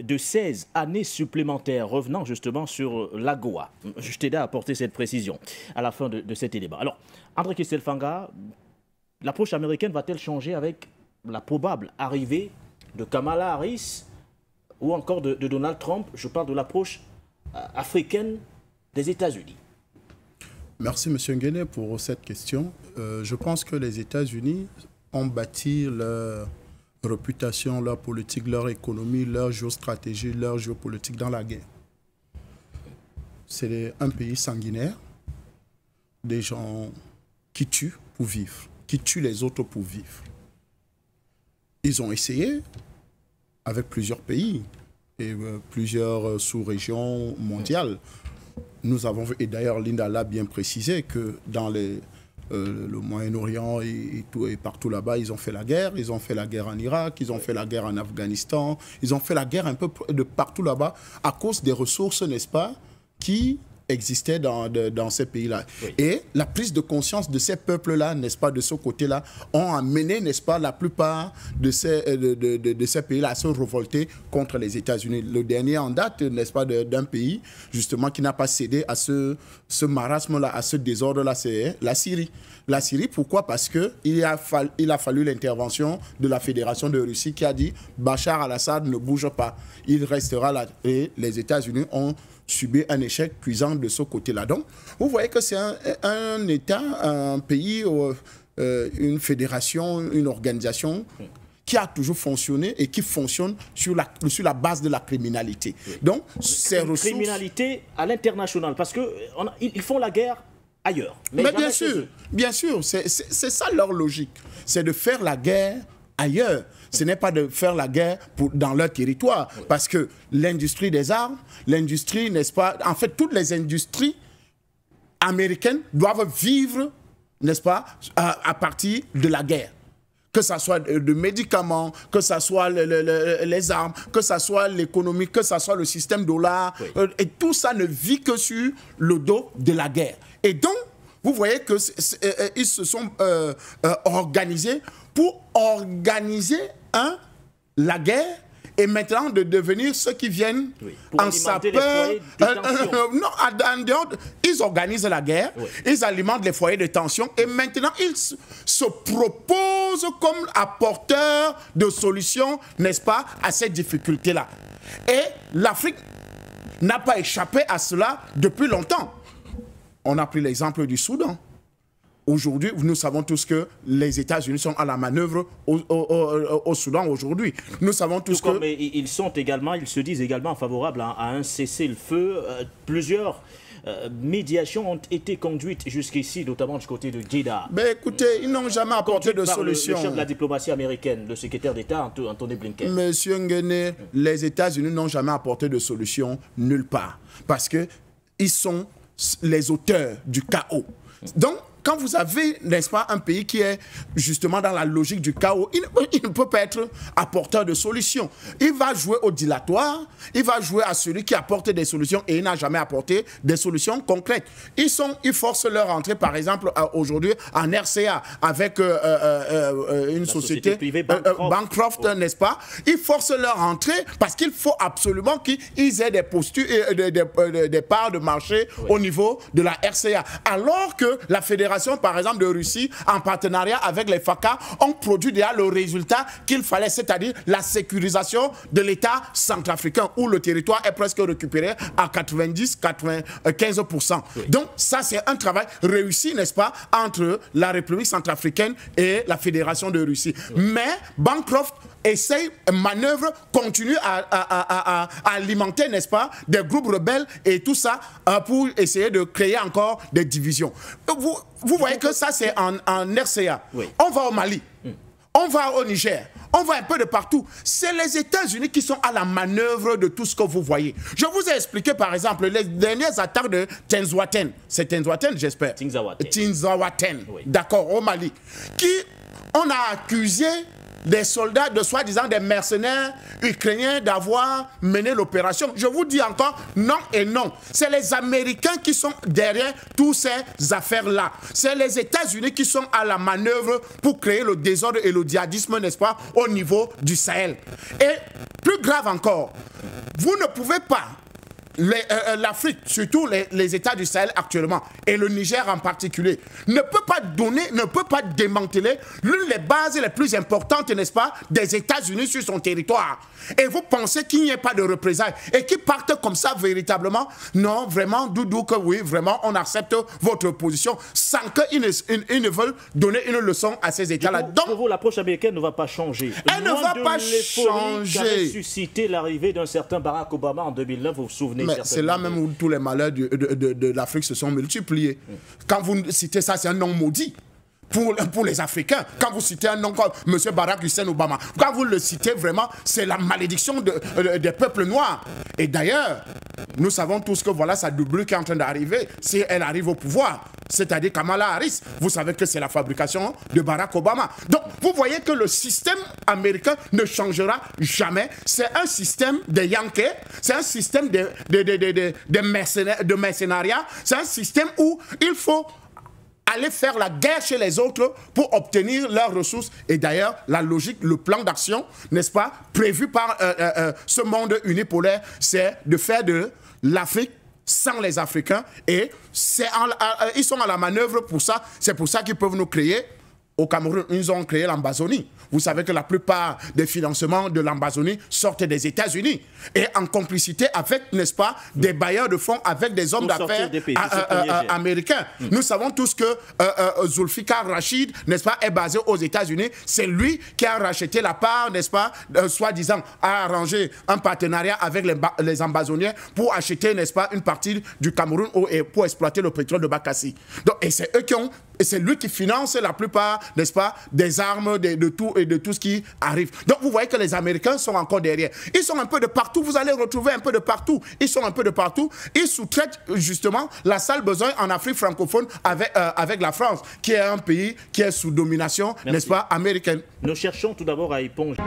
de 16 années supplémentaires, revenant justement sur l'AGOA. Je t'ai à apporter cette précision à la fin de cet débat. Alors, André Kistel Fanga, l'approche américaine va-t-elle changer avec la probable arrivée de Kamala Harris ou encore de Donald Trump? Je parle de l'approche africaine des États-Unis. Merci, M. Nguéné, pour cette question. Je pense que les États-Unis ont bâti leur réputation, leur politique, leur économie, leur géostratégie, leur géopolitique dans la guerre. C'est un pays sanguinaire, des gens qui tuent pour vivre, qui tuent les autres pour vivre. Ils ont essayé avec plusieurs pays et plusieurs sous-régions mondiales. Nous avons vu, et d'ailleurs Linda l'a bien précisé, que dans le Moyen-Orient et partout là-bas, ils ont fait la guerre. Ils ont fait la guerre en Irak, ils ont fait la guerre en Afghanistan, ils ont fait la guerre un peu de partout là-bas à cause des ressources, n'est-ce pas, qui existaient dans ces pays-là. Oui. Et la prise de conscience de ces peuples-là, n'est-ce pas, de ce côté-là, ont amené, n'est-ce pas, la plupart de ces pays-là à se révolter contre les États-Unis. Le dernier en date, n'est-ce pas, d'un pays, justement, qui n'a pas cédé à ce marasme-là, à ce désordre-là, c'est la Syrie. La Syrie, pourquoi? Parce qu'il a fallu l'intervention de la Fédération de Russie qui a dit « Bachar al-Assad ne bouge pas, il restera là ». Et les États-Unis ont subi un échec cuisant de ce côté-là. Donc, vous voyez que c'est un État, un pays, une fédération, une organisation qui a toujours fonctionné et qui fonctionne sur la base de la criminalité. Oui. Donc, ces ressources... Criminalité à l'international, parce qu'ils font la guerre ailleurs. Mais bien sûr, c'est ça leur logique. C'est de faire la guerre ailleurs. Ce n'est pas de faire la guerre dans leur territoire. Oui. Parce que l'industrie des armes, l'industrie, n'est-ce pas, en fait, toutes les industries américaines doivent vivre, n'est-ce pas, à partir de la guerre. Que ce soit de médicaments, que ce soit les armes, que ce soit l'économie, que ce soit le système dollar. Oui. Et tout ça ne vit que sur le dos de la guerre. Et donc, vous voyez qu'ils se sont organisés pour organiser la guerre et maintenant de devenir ceux qui viennent en sapeur. Non, ils organisent la guerre, oui. Ils alimentent les foyers de tension et maintenant ils se proposent comme apporteurs de solutions, n'est-ce pas, à ces difficultés-là. Et l'Afrique n'a pas échappé à cela depuis longtemps. On a pris l'exemple du Soudan. Aujourd'hui, nous savons tous que les États-Unis sont à la manœuvre au Soudan aujourd'hui. Nous savons tous que... Mais ils se disent également favorables à un cessez-le-feu. Plusieurs médiations ont été conduites jusqu'ici, notamment du côté de Jeddah. Mais écoutez, ils n'ont jamais apporté de solution. Le chef de la diplomatie américaine, le secrétaire d'État, Anthony Blinken. Monsieur Nguéné, les États-Unis n'ont jamais apporté de solution nulle part. Parce qu'ils sont les auteurs du chaos. Donc, quand vous avez, n'est-ce pas, un pays qui est justement dans la logique du chaos, il ne peut pas être apporteur de solutions. Il va jouer au dilatoire, il va jouer à celui qui apporte des solutions et il n'a jamais apporté des solutions concrètes. Ils forcent leur entrée, par exemple, aujourd'hui en RCA avec une société privée, Bancroft, n'est-ce pas? Ils forcent leur entrée parce qu'il faut absolument qu'ils aient des postures, des parts de marché au niveau de la RCA. Alors que la Fédération, par exemple, de Russie, en partenariat avec les FACA, ont produit déjà le résultat qu'il fallait, c'est-à-dire la sécurisation de l'État centrafricain, où le territoire est presque récupéré à 90-95%. Oui. Donc, ça, c'est un travail réussi, n'est-ce pas, entre la République centrafricaine et la Fédération de Russie. Oui. Mais Bancroft essaye, manœuvre, continue à alimenter, n'est-ce pas, des groupes rebelles et tout ça pour essayer de créer encore des divisions. Vous voyez que ça, c'est en RCA. Oui. On va au Mali, on va au Niger, on va un peu de partout. C'est les États-Unis qui sont à la manœuvre de tout ce que vous voyez. Je vous ai expliqué, par exemple, les dernières attaques de Tinzaouaten. C'est Tinzaouaten, j'espère. Tinzaouaten, oui. D'accord, au Mali. Qui on a accusé des soldats, de soi-disant des mercenaires ukrainiens d'avoir mené l'opération. Je vous dis encore non et non. C'est les Américains qui sont derrière toutes ces affaires-là. C'est les États-Unis qui sont à la manœuvre pour créer le désordre et le djihadisme, n'est-ce pas, au niveau du Sahel. Et plus grave encore, vous ne pouvez pas, l'Afrique, surtout les États du Sahel actuellement, et le Niger en particulier, ne peut pas donner, ne peut pas démanteler l'une des bases les plus importantes, n'est-ce pas, des États-Unis sur son territoire. Et vous pensez qu'il n'y ait pas de représailles et qu'ils partent comme ça véritablement? Non, vraiment, Doudou, que oui, vraiment, on accepte votre position sans qu'ils ne veulent donner une leçon à ces États-là. Donc, pour vous, l'approche américaine ne va pas changer. Elle ne va pas changer. Qu'avait suscité l'arrivée d'un certain Barack Obama en 2009, vous vous souvenez? Mais c'est là même où tous les malheurs de l'Afrique se sont multipliés. Quand vous citez ça, c'est un nom maudit. Pour les Africains, quand vous citez un nom comme M. Barack Hussein Obama, quand vous le citez vraiment, c'est la malédiction des peuples noirs. Et d'ailleurs, nous savons tous que voilà sa double qui est en train d'arriver, si elle arrive au pouvoir, c'est-à-dire Kamala Harris. Vous savez que c'est la fabrication de Barack Obama. Donc, vous voyez que le système américain ne changera jamais. C'est un système de Yankees, c'est un système de mercenariat, c'est un système où il faut aller faire la guerre chez les autres pour obtenir leurs ressources. Et d'ailleurs, la logique, le plan d'action, n'est-ce pas, prévu par ce monde unipolaire, c'est de faire de l'Afrique sans les Africains. Et ils sont à la manœuvre pour ça. C'est pour ça qu'ils peuvent nous créer. Au Cameroun, ils ont créé l'Ambazonie. Vous savez que la plupart des financements de l'Ambazonie sortent des États-Unis. Et en complicité avec, n'est-ce pas, des bailleurs de fonds, avec des hommes d'affaires américains. Nous savons tous que Zulfikar Rachid, n'est-ce pas, est basé aux États-Unis. C'est lui qui a racheté la part, n'est-ce pas, soi-disant, a arrangé un partenariat avec les Ambazoniens pour acheter, n'est-ce pas, une partie du Cameroun et pour exploiter le pétrole de Bakassi. Donc, et c'est eux qui ont... Et c'est lui qui finance la plupart, n'est-ce pas, des armes, de tout et de tout ce qui arrive. Donc vous voyez que les Américains sont encore derrière. Ils sont un peu de partout, vous allez retrouver un peu de partout. Ils sont un peu de partout. Ils sous-traitent justement la sale besogne en Afrique francophone avec la France, qui est un pays qui est sous domination, n'est-ce pas, américaine. Nous cherchons tout d'abord à éponger.